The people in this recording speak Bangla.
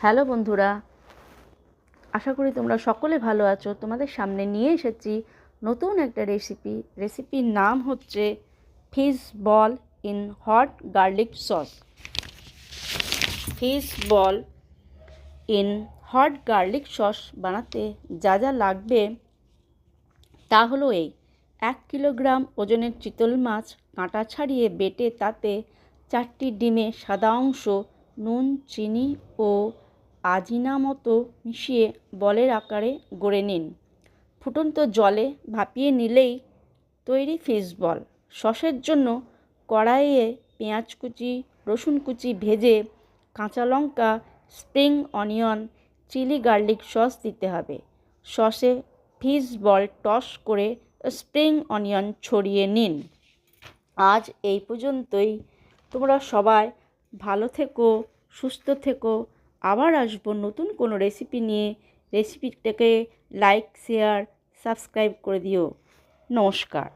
হ্যালো বন্ধুরা, আশা করি তোমরা সকলে ভালো আছো। তোমাদের সামনে নিয়ে এসেছি নতুন একটা রেসিপির নাম হচ্ছে fish ball in hot garlic sauce. Fish ball in hot garlic sauce বানাতে যা যা লাগবে তা হলো এই: 1 কিলোগ্রাম ওজনের চিতল মাছ কাঁটা ছাড়িয়ে বেটে তাতে 4টি ডিমের সাদা অংশ, নুন, চিনি ও আজিনামতো মিশিয়ে বলের আকারে গড়ে নিন। ফুটন্ত জলে ভাপিয়ে নিলেই তৈরি ফিশ বল। সসের জন্য কড়াইয়ে পেঁয়াজ কুচি, রসুন কুচি ভেজে কাঁচা লঙ্কা, spring onion, chilli garlic sauce দিতে হবে। সসে ফিশ বল টস করে স্প্রিং অনিয়ন ছড়িয়ে নিন। আজ এই পর্যন্তই। তোমরা সবাই ভালো থেকো, সুস্থ থেকো। আবার আসবো নতুন কোনো রেসিপি নিয়ে। রেসিপিটাকে লাইক, শেয়ার, সাবস্ক্রাইব করে দিও। নমস্কার।